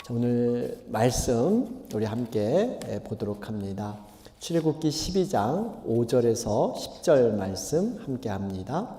오늘 말씀 우리 함께 보도록 합니다. 출애굽기 12장 5절에서 10절 말씀 함께 합니다.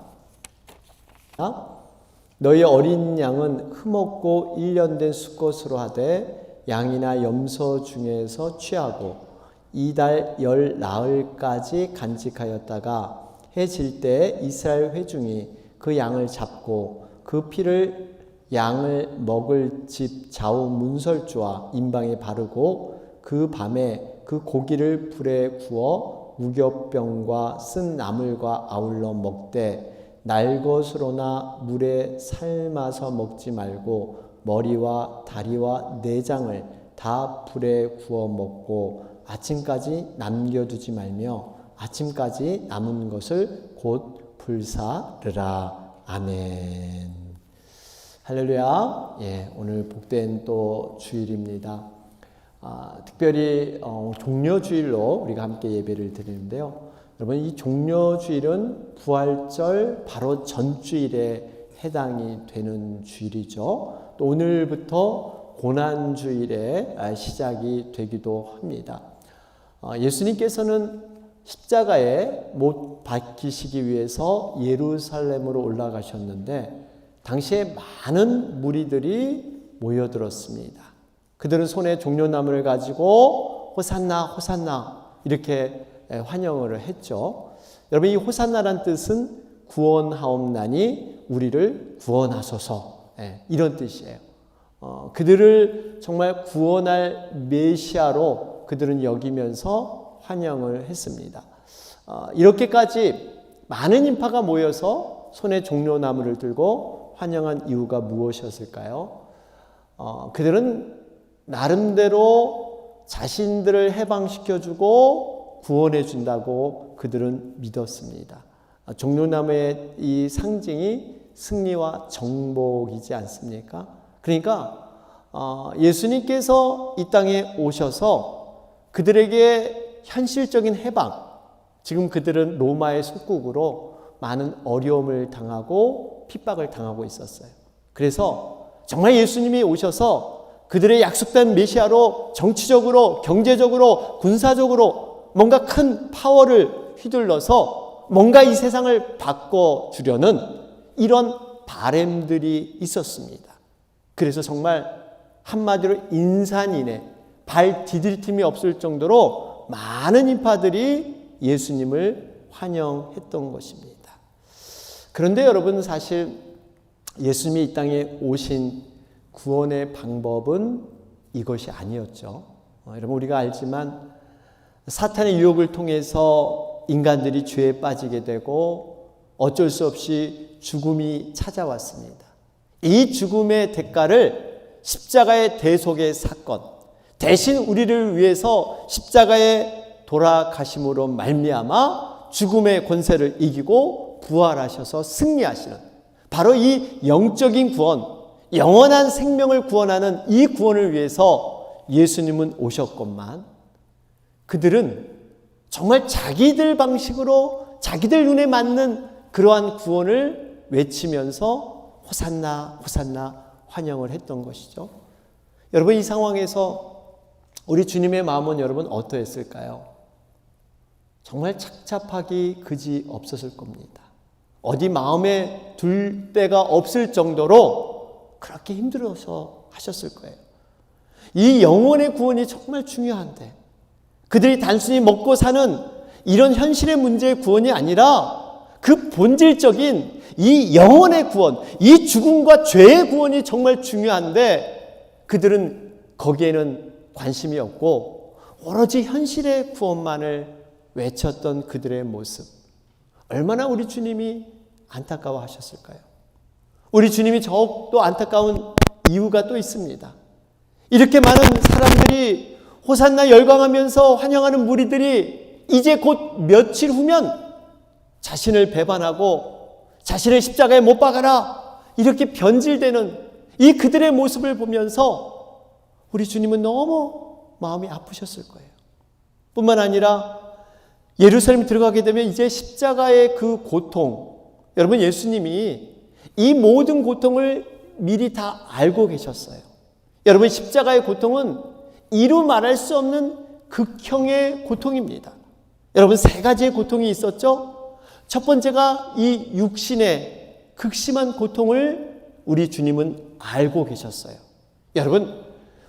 너희 어린 양은 흠없고 1년 된 수컷으로 하되 양이나 염소 중에서 취하고 이달 열 나흘까지 간직하였다가 해 질 때 이스라엘 회중이 그 양을 잡고 그 피를 양을 먹을 집 좌우 문설주와 임방에 바르고 그 밤에 그 고기를 불에 구워 무교병과 쓴 나물과 아울러 먹되 날 것으로나 물에 삶아서 먹지 말고 머리와 다리와 내장을 다 불에 구워 먹고 아침까지 남겨두지 말며 아침까지 남은 것을 곧 불사르라. 아멘. 할렐루야. 오늘 복된 또 주일입니다. 특별히 종려주일로 우리가 함께 예배를 드리는데요. 여러분, 이 종려주일은 부활절 바로 전주일에 해당이 되는 주일이죠. 또 오늘부터 고난주일의 시작이 되기도 합니다. 예수님께서는 십자가에 못 박히시기 위해서 예루살렘으로 올라가셨는데 당시에 많은 무리들이 모여들었습니다. 그들은 손에 종려나무를 가지고 호산나 호산나 이렇게 환영을 했죠. 여러분, 이 호산나란 뜻은 구원하옵나니 우리를 구원하소서, 이런 뜻이에요. 그들을 정말 구원할 메시아로 그들은 여기면서 환영을 했습니다. 이렇게까지 많은 인파가 모여서 손에 종려나무를 들고 환영한 이유가 무엇이었을까요? 그들은 나름대로 자신들을 해방시켜주고 구원해준다고 그들은 믿었습니다. 종려나무의 이 상징이 승리와 정복이지 않습니까? 그러니까 예수님께서 이 땅에 오셔서 그들에게 현실적인 해방, 지금 그들은 로마의 속국으로 많은 어려움을 당하고 핍박을 당하고 있었어요. 그래서 정말 예수님이 오셔서 그들의 약속된 메시아로 정치적으로, 경제적으로, 군사적으로 뭔가 큰 파워를 휘둘러서 뭔가 이 세상을 바꿔주려는 이런 바램들이 있었습니다. 그래서 정말 한마디로 인산인해, 발 디딜 틈이 없을 정도로 많은 인파들이 예수님을 환영했던 것입니다. 그런데 여러분, 사실 예수님이 이 땅에 오신 구원의 방법은 이것이 아니었죠. 여러분, 우리가 알지만 사탄의 유혹을 통해서 인간들이 죄에 빠지게 되고 어쩔 수 없이 죽음이 찾아왔습니다. 이 죽음의 대가를 십자가의 대속의 사건, 대신 우리를 위해서 십자가에 돌아가심으로 말미암아 죽음의 권세를 이기고 부활하셔서 승리하시는 바로 이 영적인 구원, 영원한 생명을 구원하는 이 구원을 위해서 예수님은 오셨건만 그들은 정말 자기들 방식으로 자기들 눈에 맞는 그러한 구원을 외치면서 호산나 호산나 환영을 했던 것이죠. 여러분, 이 상황에서 우리 주님의 마음은 여러분 어떠했을까요? 정말 착잡하기 그지 없었을 겁니다. 어디 마음에 둘 데가 없을 정도로 그렇게 힘들어서 하셨을 거예요. 이 영혼의 구원이 정말 중요한데 그들이 단순히 먹고 사는 이런 현실의 문제의 구원이 아니라 그 본질적인 이 영혼의 구원, 이 죽음과 죄의 구원이 정말 중요한데 그들은 거기에는 관심이 없고 오로지 현실의 구원만을 외쳤던 그들의 모습, 얼마나 우리 주님이 안타까워하셨을까요? 우리 주님이 더욱더 안타까운 이유가 또 있습니다. 이렇게 많은 사람들이 호산나 열광하면서 환영하는 무리들이 이제 곧 며칠 후면 자신을 배반하고 자신을 십자가에 못 박아라 이렇게 변질되는 이 그들의 모습을 보면서 우리 주님은 너무 마음이 아프셨을 거예요. 뿐만 아니라 예루살렘 들어가게 되면 이제 십자가의 그 고통, 여러분, 예수님이 이 모든 고통을 미리 다 알고 계셨어요. 여러분, 십자가의 고통은 이루 말할 수 없는 극형의 고통입니다. 여러분, 세 가지의 고통이 있었죠. 첫 번째가 이 육신의 극심한 고통을 우리 주님은 알고 계셨어요. 여러분,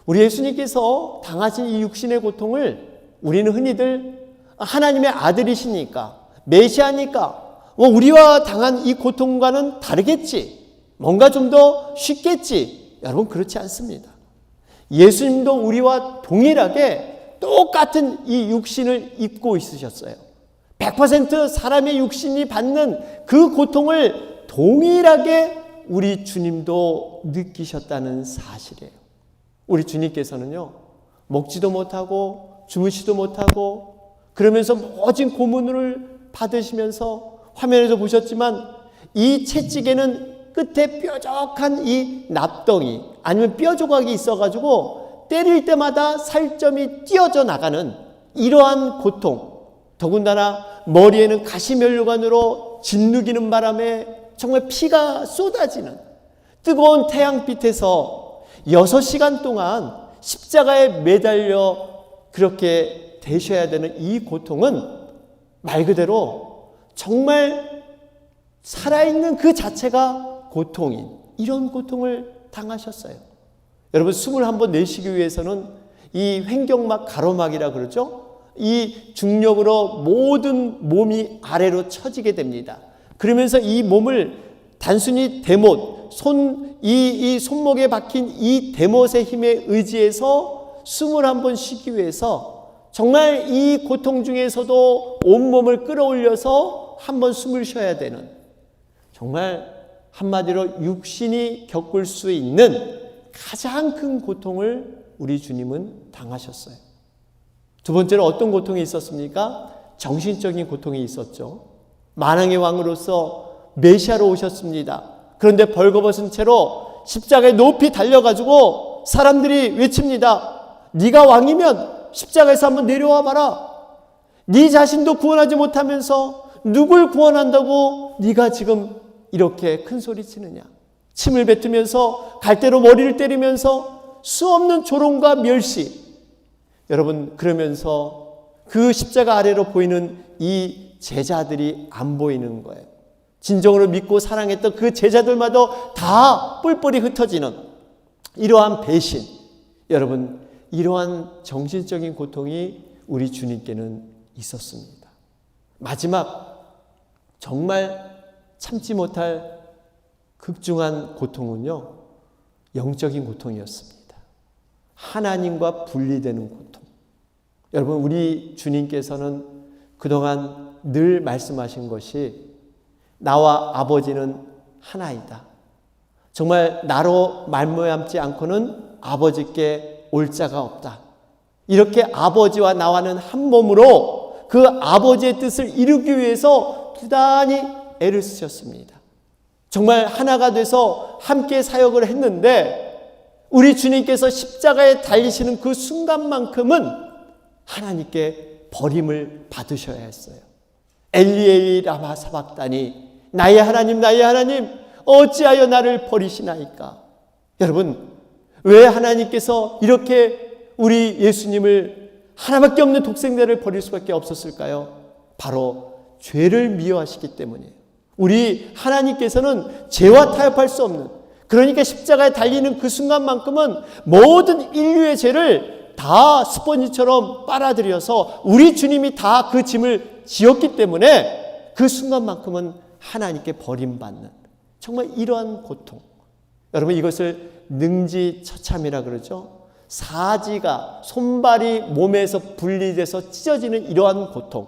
우리 예수님께서 당하신 이 육신의 고통을 우리는 흔히들 하나님의 아들이시니까, 메시아니까 우리와 당한 이 고통과는 다르겠지, 뭔가 좀 더 쉽겠지. 여러분, 그렇지 않습니다. 예수님도 우리와 동일하게 똑같은 이 육신을 입고 있으셨어요. 100% 사람의 육신이 받는 그 고통을 동일하게 우리 주님도 느끼셨다는 사실이에요. 우리 주님께서는요, 먹지도 못하고 주무시도 못하고 그러면서 모진 고문을 받으시면서, 화면에도 보셨지만 이 채찍에는 끝에 뾰족한 이 납덩이 아니면 뼈 조각이 있어가지고 때릴 때마다 살점이 띄어져 나가는 이러한 고통, 더군다나 머리에는 가시면류관으로 짓누기는 바람에 정말 피가 쏟아지는 뜨거운 태양빛에서 6시간 동안 십자가에 매달려 그렇게 되셔야 되는 이 고통은 말 그대로 정말 살아있는 그 자체가 고통인 이런 고통을 당하셨어요. 여러분, 숨을 한번 내쉬기 위해서는 이 횡격막 가로막이라 그러죠. 이 중력으로 모든 몸이 아래로 처지게 됩니다. 그러면서 이 몸을 단순히 대못, 이 손목에 박힌 이 대못의 힘에 의지해서 숨을 한번 쉬기 위해서 정말 이 고통 중에서도 온몸을 끌어올려서 한번 숨을 쉬어야 되는, 정말 한마디로 육신이 겪을 수 있는 가장 큰 고통을 우리 주님은 당하셨어요. 두 번째로 어떤 고통이 있었습니까? 정신적인 고통이 있었죠. 만왕의 왕으로서 메시아로 오셨습니다. 그런데 벌거벗은 채로 십자가에 높이 달려가지고 사람들이 외칩니다. 네가 왕이면 십자가에서 한번 내려와 봐라. 네 자신도 구원하지 못하면서 누굴 구원한다고 네가 지금 이렇게 큰 소리 치느냐. 침을 뱉으면서 갈대로 머리를 때리면서 수없는 조롱과 멸시. 여러분, 그러면서 그 십자가 아래로 보이는 이 제자들이 안 보이는 거예요. 진정으로 믿고 사랑했던 그 제자들마다 다 뿔뿔이 흩어지는 이러한 배신. 여러분, 이러한 정신적인 고통이 우리 주님께는 있었습니다. 마지막 정말 참지 못할 극중한 고통은요, 영적인 고통이었습니다. 하나님과 분리되는 고통. 여러분, 우리 주님께서는 그동안 늘 말씀하신 것이 나와 아버지는 하나이다. 정말 나로 말미암지 않고는 아버지께 올 자가 없다. 이렇게 아버지와 나와는 한 몸으로 그 아버지의 뜻을 이루기 위해서 부단히 애를 쓰셨습니다. 정말 하나가 돼서 함께 사역을 했는데 우리 주님께서 십자가에 달리시는 그 순간만큼은 하나님께 버림을 받으셔야 했어요. 엘리 엘리 라마 사박다니, 나의 하나님 나의 하나님 어찌하여 나를 버리시나이까. 여러분, 왜 하나님께서 이렇게 우리 예수님을 하나밖에 없는 독생자를 버릴 수밖에 없었을까요? 바로 죄를 미워하시기 때문이에요. 우리 하나님께서는 죄와 타협할 수 없는, 그러니까 십자가에 달리는 그 순간만큼은 모든 인류의 죄를 다 스펀지처럼 빨아들여서 우리 주님이 다 그 짐을 지었기 때문에 그 순간만큼은 하나님께 버림받는 정말 이러한 고통. 여러분, 이것을 능지처참이라 그러죠. 사지가 손발이 몸에서 분리돼서 찢어지는 이러한 고통.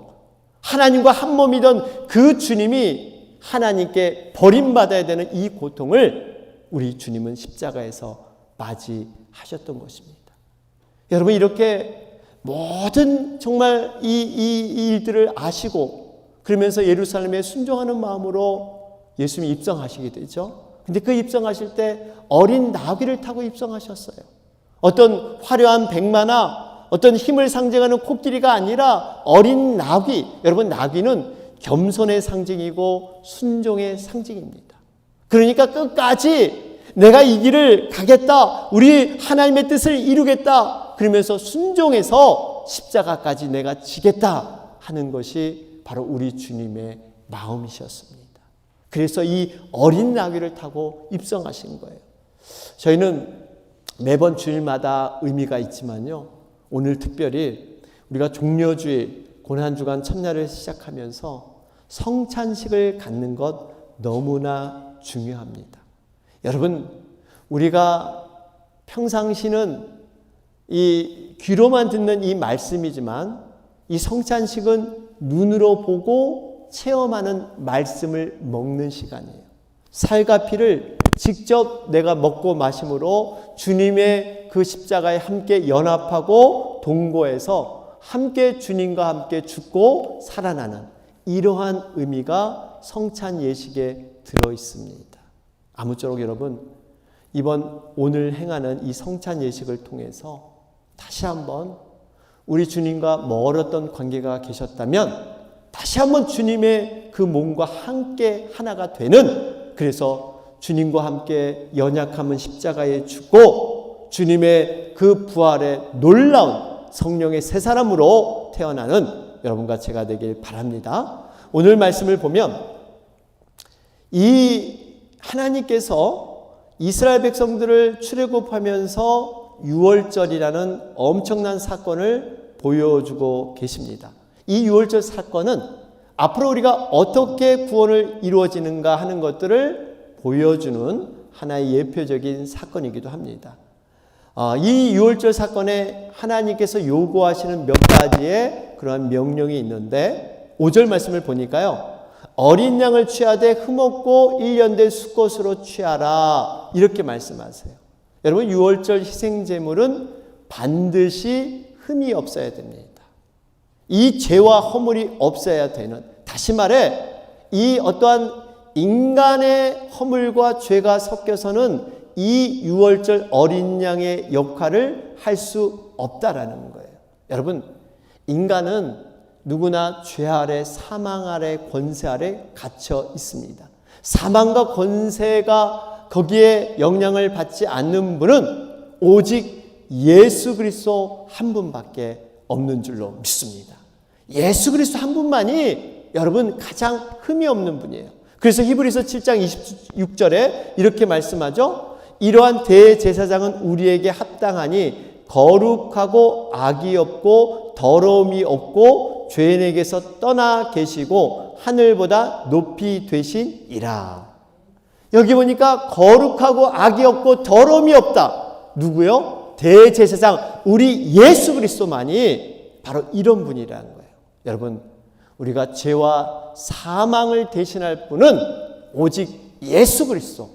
하나님과 한 몸이던 그 주님이 하나님께 버림받아야 되는 이 고통을 우리 주님은 십자가에서 맞이하셨던 것입니다. 여러분, 이렇게 모든 정말 이 일들을 아시고 그러면서 예루살렘에 순종하는 마음으로 예수님이 입성하시게 되죠. 근데 그 입성하실 때 어린 나귀를 타고 입성하셨어요. 어떤 화려한 백마나 어떤 힘을 상징하는 코끼리가 아니라 어린 나귀. 여러분, 나귀는 겸손의 상징이고 순종의 상징입니다. 그러니까 끝까지 내가 이 길을 가겠다. 우리 하나님의 뜻을 이루겠다. 그러면서 순종해서 십자가까지 내가 지겠다 하는 것이 바로 우리 주님의 마음이셨습니다. 그래서 이 어린 나귀를 타고 입성하신 거예요. 저희는 매번 주일마다 의미가 있지만요, 오늘 특별히 우리가 종려주일 고난주간 첫날을 시작하면서 성찬식을 갖는 것 너무나 중요합니다. 여러분, 우리가 평상시는 이 귀로만 듣는 이 말씀이지만 이 성찬식은 눈으로 보고 체험하는 말씀을 먹는 시간이에요. 살과 피를 직접 내가 먹고 마심으로 주님의 그 십자가에 함께 연합하고 동거해서 함께 주님과 함께 죽고 살아나는 이러한 의미가 성찬 예식에 들어 있습니다. 아무쪼록 여러분, 오늘 행하는 이 성찬 예식을 통해서 다시 한번 우리 주님과 멀었던 관계가 계셨다면 다시 한번 주님의 그 몸과 함께 하나가 되는, 그래서 주님과 함께 연약함은 십자가에 죽고 주님의 그 부활의 놀라운 성령의 새 사람으로 태어나는 여러분과 제가 되길 바랍니다. 오늘 말씀을 보면 이 하나님께서 이스라엘 백성들을 출애굽하면서 유월절이라는 엄청난 사건을 보여주고 계십니다. 이 유월절 사건은 앞으로 우리가 어떻게 구원을 이루어지는가 하는 것들을 보여주는 하나의 예표적인 사건이기도 합니다. 이 유월절 사건에 하나님께서 요구하시는 몇 가지의 그러한 명령이 있는데 5절 말씀을 보니까요, 어린 양을 취하되 흠없고 1년 된 수컷으로 취하라 이렇게 말씀하세요. 여러분, 유월절 희생제물은 반드시 흠이 없어야 됩니다. 이 죄와 허물이 없어야 되는, 다시 말해 이 어떠한 인간의 허물과 죄가 섞여서는 이 유월절 어린 양의 역할을 할 수 없다라는 거예요. 여러분, 인간은 누구나 죄 아래, 사망 아래, 권세 아래 갇혀 있습니다. 사망과 권세가 거기에 영향을 받지 않는 분은 오직 예수 그리스도 한 분밖에 없는 줄로 믿습니다. 예수 그리스도 한 분만이 여러분 가장 흠이 없는 분이에요. 그래서 히브리서 7장 26절에 이렇게 말씀하죠. 이러한 대제사장은 우리에게 합당하니 거룩하고 악이 없고 더러움이 없고 죄인에게서 떠나 계시고 하늘보다 높이 되시니라. 여기 보니까 거룩하고 악이 없고 더러움이 없다. 누구요? 대제사장, 우리 예수 그리스도만이 바로 이런 분이라는 거예요. 여러분, 우리가 죄와 사망을 대신할 분은 오직 예수 그리스도,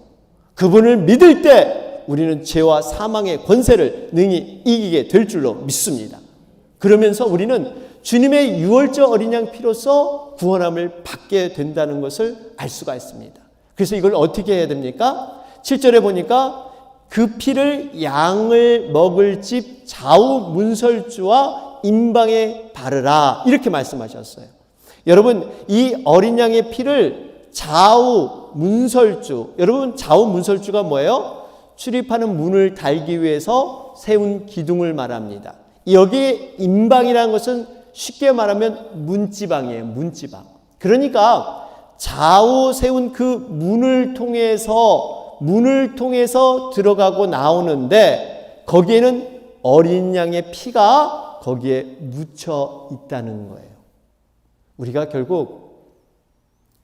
그분을 믿을 때 우리는 죄와 사망의 권세를 능히 이기게 될 줄로 믿습니다. 그러면서 우리는 주님의 유월절 어린 양 피로써 구원함을 받게 된다는 것을 알 수가 있습니다. 그래서 이걸 어떻게 해야 됩니까? 7절에 보니까 그 피를 양을 먹을 집 좌우 문설주와 임방에 바르라 이렇게 말씀하셨어요. 여러분, 이 어린 양의 피를 좌우 문설주, 여러분 좌우 문설주가 뭐예요? 출입하는 문을 달기 위해서 세운 기둥을 말합니다. 여기 임방이라는 것은 쉽게 말하면 문지방이에요. 문지방. 그러니까 좌우 세운 그 문을 통해서 들어가고 나오는데 거기에는 어린 양의 피가 거기에 묻혀 있다는 거예요. 우리가 결국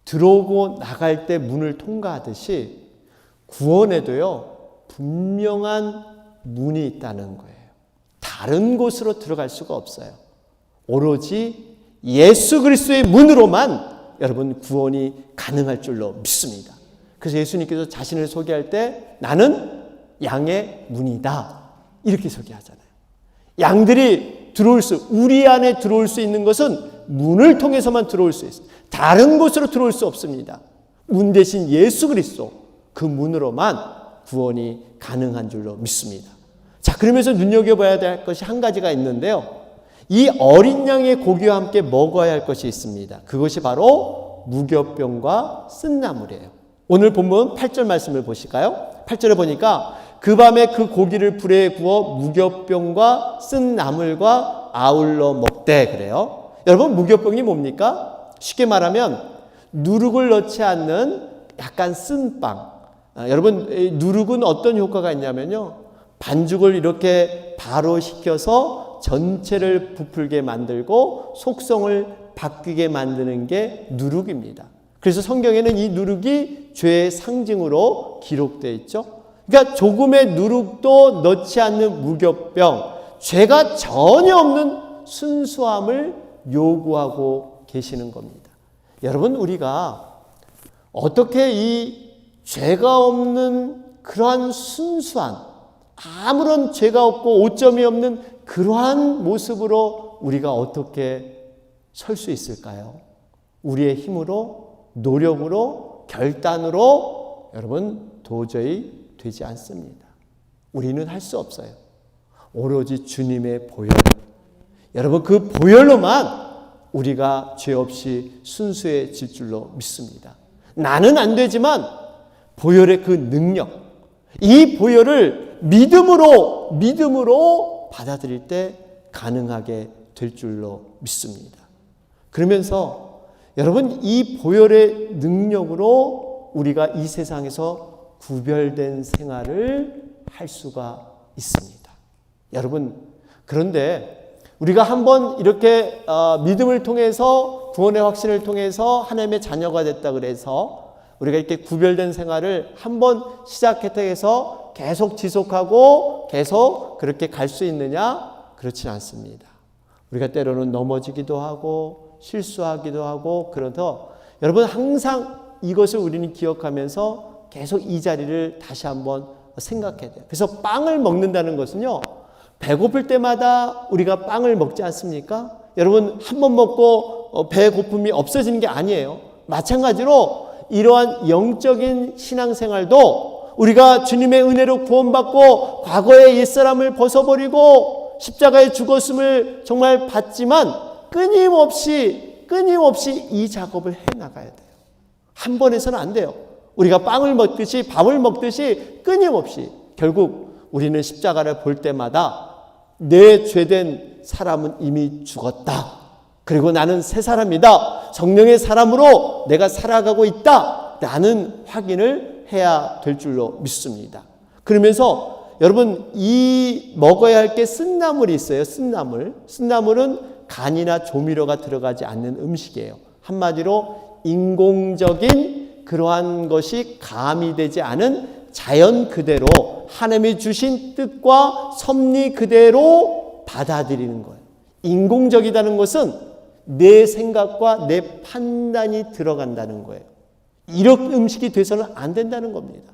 들어오고 나갈 때 문을 통과하듯이 구원에도요, 분명한 문이 있다는 거예요. 다른 곳으로 들어갈 수가 없어요. 오로지 예수 그리스도의 문으로만 여러분 구원이 가능할 줄로 믿습니다. 그래서 예수님께서 자신을 소개할 때 나는 양의 문이다 이렇게 소개하잖아요. 양들이 우리 안에 들어올 수 있는 것은 문을 통해서만 들어올 수 있어요. 다른 곳으로 들어올 수 없습니다. 문 대신 예수 그리스도, 그 문으로만 구원이 가능한 줄로 믿습니다. 자, 그러면서 눈여겨봐야 될 것이 한 가지가 있는데요. 이 어린 양의 고기와 함께 먹어야 할 것이 있습니다. 그것이 바로 무교병과 쓴나물이에요. 오늘 본문 8절 말씀을 보실까요? 8절에 보니까 그 밤에 그 고기를 불에 구워 무교병과 쓴 나물과 아울러 먹되 그래요. 여러분 무교병이 뭡니까? 쉽게 말하면 누룩을 넣지 않는 약간 쓴 빵. 여러분 누룩은 어떤 효과가 있냐면요. 반죽을 이렇게 바로 식혀서 전체를 부풀게 만들고 속성을 바뀌게 만드는 게 누룩입니다. 그래서 성경에는 이 누룩이 죄의 상징으로 기록되어 있죠. 그러니까 조금의 누룩도 넣지 않는 무교병, 죄가 전혀 없는 순수함을 요구하고 계시는 겁니다. 여러분 우리가 어떻게 이 죄가 없는 그러한 순수한 아무런 죄가 없고 오점이 없는 그러한 모습으로 우리가 어떻게 설 수 있을까요? 우리의 힘으로, 노력으로, 결단으로 여러분 도저히 되지 않습니다. 우리는 할 수 없어요. 오로지 주님의 보혈. 여러분 그 보혈로만 우리가 죄 없이 순수해질 줄로 믿습니다. 나는 안 되지만 보혈의 그 능력, 이 보혈을 믿음으로 받아들일 때 가능하게 될 줄로 믿습니다. 그러면서 여러분 이 보혈의 능력으로 우리가 이 세상에서 구별된 생활을 할 수가 있습니다. 여러분 그런데 우리가 한번 이렇게 믿음을 통해서 구원의 확신을 통해서 하나님의 자녀가 됐다 그래서 우리가 이렇게 구별된 생활을 한번 시작했다 해서 계속 지속하고 계속 그렇게 갈 수 있느냐? 그렇지 않습니다. 우리가 때로는 넘어지기도 하고 실수하기도 하고 그래서 여러분 항상 이것을 우리는 기억하면서 계속 이 자리를 다시 한번 생각해야 돼요. 그래서 빵을 먹는다는 것은요. 배고플 때마다 우리가 빵을 먹지 않습니까? 여러분 한 번 먹고 배고픔이 없어지는 게 아니에요. 마찬가지로 이러한 영적인 신앙생활도 우리가 주님의 은혜로 구원받고 과거의 옛사람을 벗어버리고 십자가에 죽었음을 정말 받지만 끊임없이 이 작업을 해나가야 돼요. 한 번 해서는 안 돼요. 우리가 빵을 먹듯이 밥을 먹듯이 끊임없이 결국 우리는 십자가를 볼 때마다 내 죄된 사람은 이미 죽었다. 그리고 나는 새 사람이다. 성령의 사람으로 내가 살아가고 있다. 라는 확인을 해야 될 줄로 믿습니다. 그러면서 여러분 이 먹어야 할 게 쓴나물이 있어요. 쓴나물은 간이나 조미료가 들어가지 않는 음식이에요. 한마디로 인공적인 그러한 것이 가미되지 않은 자연 그대로 하나님이 주신 뜻과 섭리 그대로 받아들이는 거예요. 인공적이라는 것은 내 생각과 내 판단이 들어간다는 거예요. 이런 음식이 돼서는 안 된다는 겁니다.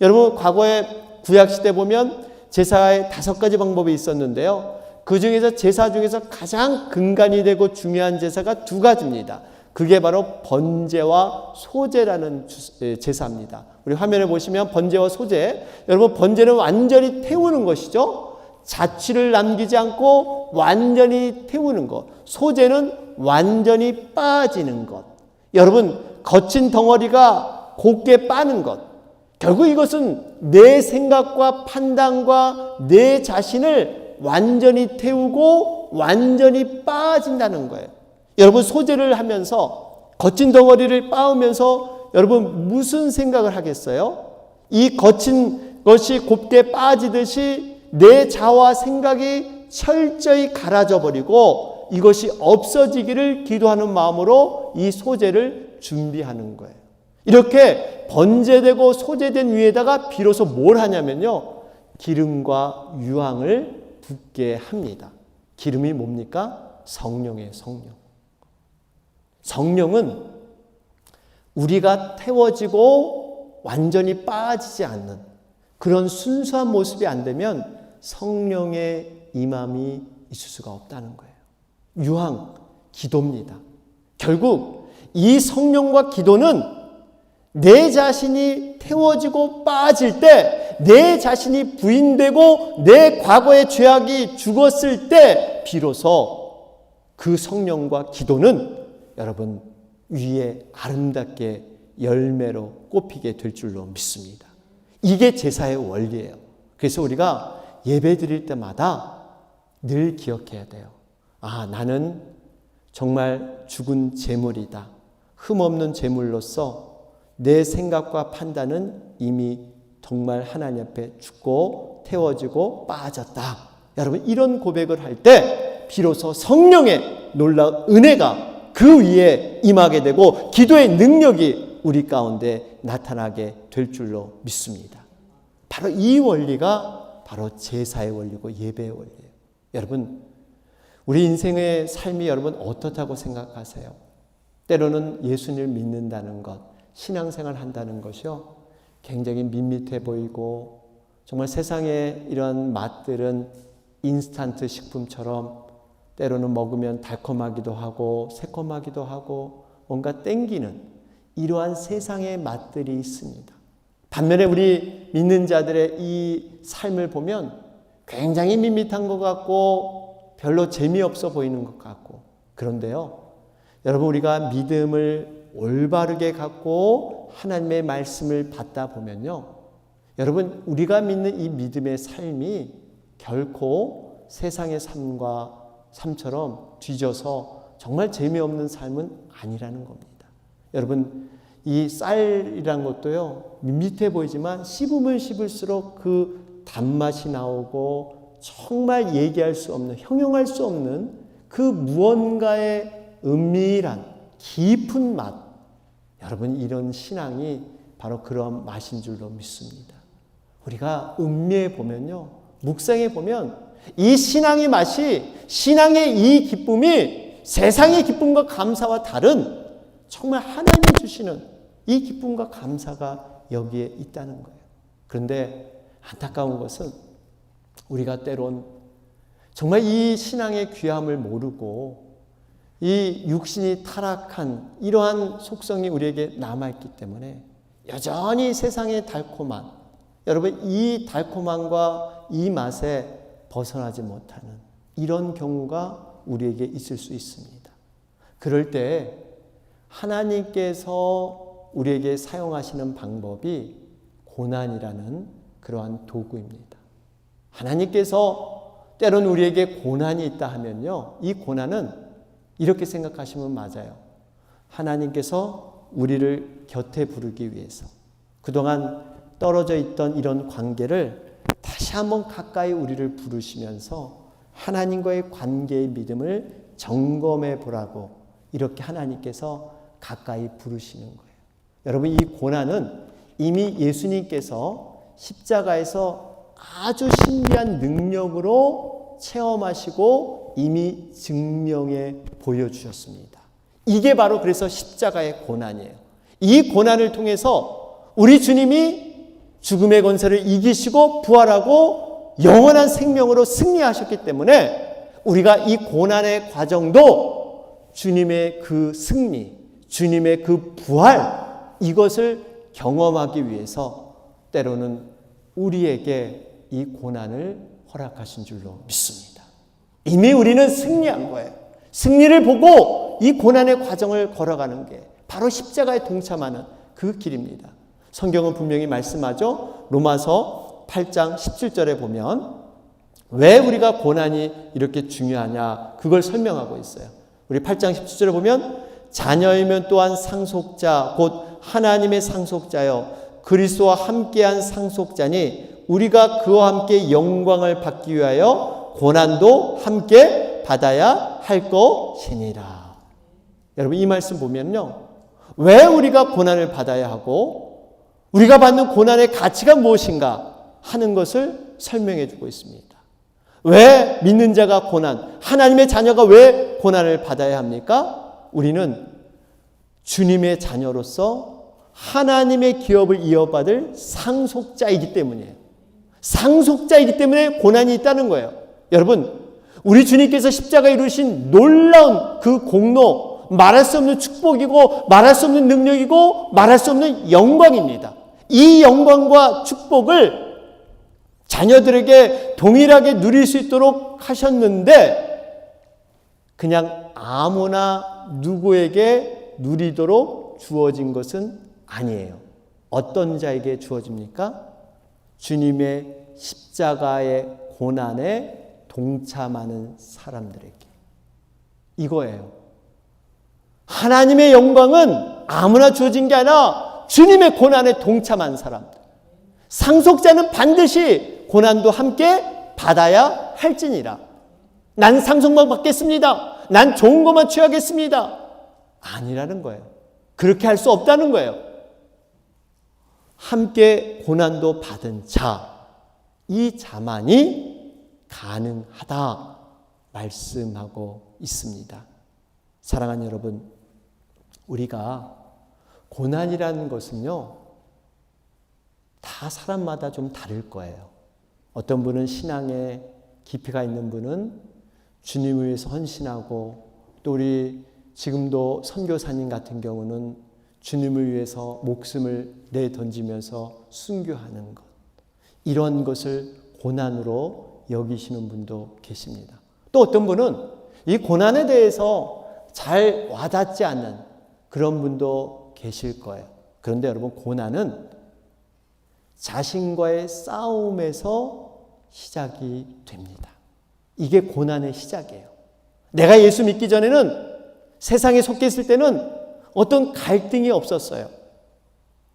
여러분 과거에 구약시대 보면 제사의 5가지 방법이 있었는데요. 그 중에서 제사 중에서 가장 근간이 되고 중요한 제사가 2가지입니다. 그게 바로 번제와 소제라는 제사입니다. 우리 화면에 보시면 번제와 소제. 여러분 번제는 완전히 태우는 것이죠. 자취를 남기지 않고 완전히 태우는 것. 소제는 완전히 빠지는 것. 여러분 거친 덩어리가 곱게 빠는 것. 결국 이것은 내 생각과 판단과 내 자신을 완전히 태우고 완전히 빠진다는 거예요. 여러분 소제를 하면서 거친 덩어리를 빻으면서 여러분 무슨 생각을 하겠어요? 이 거친 것이 곱게 빠지듯이 내 자와 생각이 철저히 갈아져 버리고 이것이 없어지기를 기도하는 마음으로 이 소제를 준비하는 거예요. 이렇게 번제되고 소제된 위에다가 비로소 뭘 하냐면요. 기름과 유황을 붓게 합니다. 기름이 뭡니까? 성령이에요. 성령은 우리가 태워지고 완전히 빠지지 않는 그런 순수한 모습이 안 되면 성령의 임함이 있을 수가 없다는 거예요. 유황, 기도입니다. 결국 이 성령과 기도는 내 자신이 태워지고 빠질 때, 내 자신이 부인되고 내 과거의 죄악이 죽었을 때 비로소 그 성령과 기도는 여러분 위에 아름답게 열매로 꽃피게 될 줄로 믿습니다. 이게 제사의 원리예요. 그래서 우리가 예배 드릴 때마다 늘 기억해야 돼요. 아, 나는 정말 죽은 제물이다. 흠없는 제물로서 내 생각과 판단은 이미 정말 하나님 앞에 죽고 태워지고 빠졌다. 여러분, 이런 고백을 할 때 비로소 성령의 놀라운 은혜가 그 위에 임하게 되고 기도의 능력이 우리 가운데 나타나게 될 줄로 믿습니다. 바로 이 원리가 바로 제사의 원리고 예배의 원리예요. 여러분, 우리 인생의 삶이 여러분 어떻다고 생각하세요? 때로는 예수님을 믿는다는 것, 신앙생활 한다는 것이요, 굉장히 밋밋해 보이고 정말 세상의 이런 맛들은 인스턴트 식품처럼 때로는 먹으면 달콤하기도 하고 새콤하기도 하고 뭔가 땡기는 이러한 세상의 맛들이 있습니다. 반면에 우리 믿는 자들의 이 삶을 보면 굉장히 밋밋한 것 같고 별로 재미없어 보이는 것 같고, 그런데요, 여러분, 우리가 믿음을 올바르게 갖고 하나님의 말씀을 받다 보면요, 여러분, 우리가 믿는 이 믿음의 삶이 결코 세상의 삶처럼 뒤져서 정말 재미없는 삶은 아니라는 겁니다. 여러분, 이 쌀이란 것도요, 밋밋해 보이지만 씹으면 씹을수록 그 단맛이 나오고 정말 얘기할 수 없는, 형용할 수 없는 그 무언가의 은밀한 깊은 맛, 여러분, 이런 신앙이 바로 그런 맛인 줄로 믿습니다. 우리가 음미해 보면요, 묵상해 보면 이 신앙의 맛이, 신앙의 이 기쁨이 세상의 기쁨과 감사와 다른 정말 하나님이 주시는 이 기쁨과 감사가 여기에 있다는 거예요. 그런데 안타까운 것은 우리가 때론 정말 이 신앙의 귀함을 모르고 이 육신이 타락한 이러한 속성이 우리에게 남아있기 때문에 여전히 세상의 달콤한, 여러분, 이 달콤함과 이 맛에 벗어나지 못하는 이런 경우가 우리에게 있을 수 있습니다. 그럴 때 하나님께서 우리에게 사용하시는 방법이 고난이라는 그러한 도구입니다. 하나님께서 때론 우리에게 고난이 있다 하면요, 이 고난은 이렇게 생각하시면 맞아요. 하나님께서 우리를 곁에 부르기 위해서 그동안 떨어져 있던 이런 관계를 다시 한번 가까이 우리를 부르시면서 하나님과의 관계의 믿음을 점검해 보라고 이렇게 하나님께서 가까이 부르시는 거예요. 여러분, 이 고난은 이미 예수님께서 십자가에서 아주 신비한 능력으로 체험하시고 이미 증명해 보여주셨습니다. 이게 바로 그래서 십자가의 고난이에요. 이 고난을 통해서 우리 주님이 죽음의 권세를 이기시고 부활하고 영원한 생명으로 승리하셨기 때문에 우리가 이 고난의 과정도 주님의 그 승리, 주님의 그 부활, 이것을 경험하기 위해서 때로는 우리에게 이 고난을 허락하신 줄로 믿습니다. 이미 우리는 승리한 거예요. 승리를 보고 이 고난의 과정을 걸어가는 게 바로 십자가에 동참하는 그 길입니다. 성경은 분명히 말씀하죠. 로마서 8장 17절에 보면 왜 우리가 고난이 이렇게 중요하냐, 그걸 설명하고 있어요. 우리 8장 17절에 보면 자녀이면 또한 상속자 곧 하나님의 상속자여 그리스도와 함께한 상속자니 우리가 그와 함께 영광을 받기 위하여 고난도 함께 받아야 할 것이니라. 여러분, 이 말씀 보면요, 왜 우리가 고난을 받아야 하고 우리가 받는 고난의 가치가 무엇인가 하는 것을 설명해 주고 있습니다. 왜 믿는 자가 고난, 하나님의 자녀가 왜 고난을 받아야 합니까? 우리는 주님의 자녀로서 하나님의 기업을 이어받을 상속자이기 때문이에요. 상속자이기 때문에 고난이 있다는 거예요. 여러분, 우리 주님께서 십자가에 이루신 놀라운 그 공로, 말할 수 없는 축복이고 말할 수 없는 능력이고 말할 수 없는 영광입니다. 이 영광과 축복을 자녀들에게 동일하게 누릴 수 있도록 하셨는데 그냥 아무나 누구에게 누리도록 주어진 것은 아니에요. 어떤 자에게 주어집니까? 주님의 십자가의 고난에 동참하는 사람들에게. 이거예요. 하나님의 영광은 아무나 주어진 게 아니라 주님의 고난에 동참한 사람들. 상속자는 반드시 고난도 함께 받아야 할지니라. 난 상속만 받겠습니다. 난 좋은 것만 취하겠습니다. 아니라는 거예요. 그렇게 할 수 없다는 거예요. 함께 고난도 받은 자, 이 자만이 가능하다 말씀하고 있습니다. 사랑하는 여러분, 우리가 고난이라는 것은요, 다 사람마다 좀 다를 거예요. 어떤 분은 신앙에 깊이가 있는 분은 주님을 위해서 헌신하고, 또 우리 지금도 선교사님 같은 경우는 주님을 위해서 목숨을 내던지면서 순교하는 것, 이런 것을 고난으로 여기시는 분도 계십니다. 또 어떤 분은 이 고난에 대해서 잘 와닿지 않는 그런 분도 계실 거예요. 그런데 여러분, 고난은 자신과의 싸움에서 시작이 됩니다. 이게 고난의 시작이에요. 내가 예수 믿기 전에는, 세상에 속해 있을 때는 어떤 갈등이 없었어요.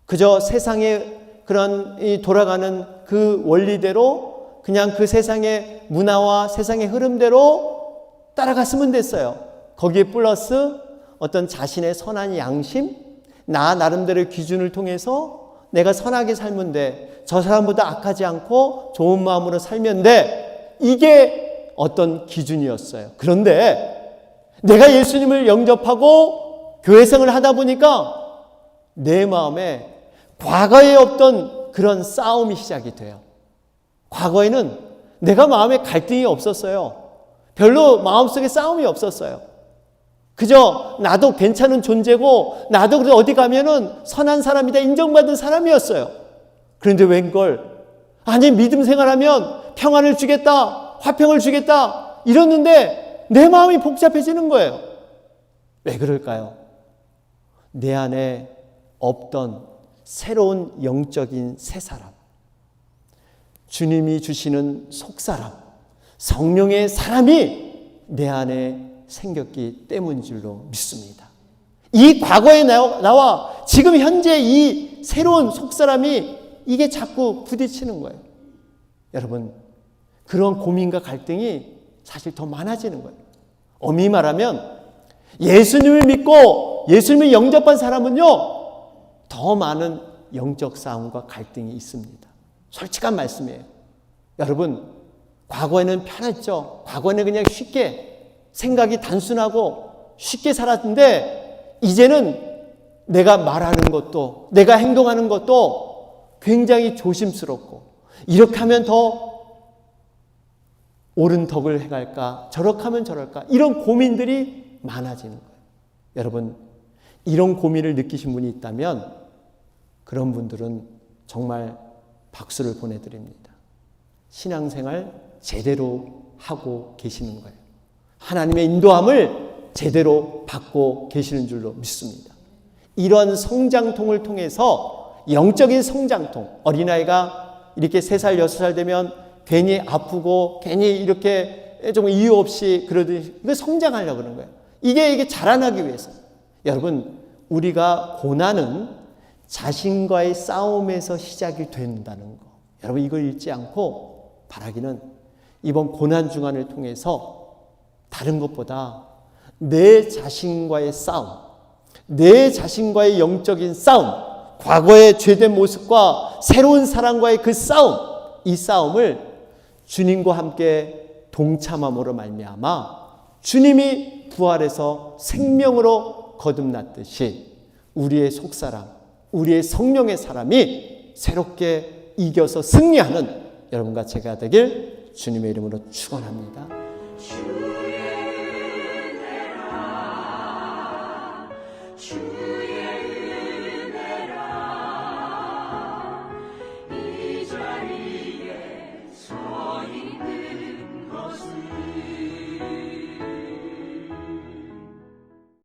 그저 세상의 그런 돌아가는 그 원리대로, 그냥 그 세상의 문화와 세상의 흐름대로 따라갔으면 됐어요. 거기에 플러스 어떤 자신의 선한 양심, 나 나름대로의 기준을 통해서 내가 선하게 살면 돼, 저 사람보다 악하지 않고 좋은 마음으로 살면 돼, 이게 어떤 기준이었어요. 그런데 내가 예수님을 영접하고 교회생활을 하다 보니까 내 마음에 과거에 없던 그런 싸움이 시작이 돼요. 과거에는 내가 마음에 갈등이 없었어요. 별로 마음속에 싸움이 없었어요. 그저 나도 괜찮은 존재고, 나도 그래도 어디 가면은 선한 사람이다 인정받은 사람이었어요. 그런데 웬걸, 아니 믿음 생활하면 평안을 주겠다, 화평을 주겠다 이러는데 내 마음이 복잡해지는 거예요. 왜 그럴까요? 내 안에 없던 새로운 영적인 새 사람, 주님이 주시는 속사람, 성령의 사람이 내 안에 생겼기 때문인 줄로 믿습니다. 이 과거에 나와 지금 현재 이 새로운 속사람이 이게 자꾸 부딪히는 거예요. 여러분, 그런 고민과 갈등이 사실 더 많아지는 거예요. 엄히 말하면 예수님을 믿고 예수님을 영접한 사람은요, 더 많은 영적 싸움과 갈등이 있습니다. 솔직한 말씀이에요. 여러분, 과거에는 편했죠. 과거에는 그냥 쉽게 생각이 단순하고 쉽게 살았는데, 이제는 내가 말하는 것도 내가 행동하는 것도 굉장히 조심스럽고, 이렇게 하면 더 옳은 덕을 행할까, 저렇게 하면 저럴까, 이런 고민들이 많아지는 거예요. 여러분, 이런 고민을 느끼신 분이 있다면 그런 분들은 정말 박수를 보내드립니다. 신앙생활 제대로 하고 계시는 거예요. 하나님의 인도함을 제대로 받고 계시는 줄로 믿습니다. 이런 성장통을 통해서, 영적인 성장통, 어린아이가 이렇게 3살, 6살 되면 괜히 아프고 괜히 이렇게 좀 이유 없이 그러듯이, 이거 성장하려고 그러는 거예요. 이게 자라나기 위해서. 여러분, 우리가 고난은 자신과의 싸움에서 시작이 된다는 거, 여러분 이걸 잊지 않고 바라기는, 이번 고난 중간을 통해서 다른 것보다 내 자신과의 싸움, 내 자신과의 영적인 싸움, 과거의 죄된 모습과 새로운 사랑과의 그 싸움, 이 싸움을 주님과 함께 동참함으로 말미암아 주님이 부활해서 생명으로 거듭났듯이 우리의 속사람, 우리의 성령의 사람이 새롭게 이겨서 승리하는 여러분과 제가 되길 주님의 이름으로 축원합니다. 주의 은혜라, 주의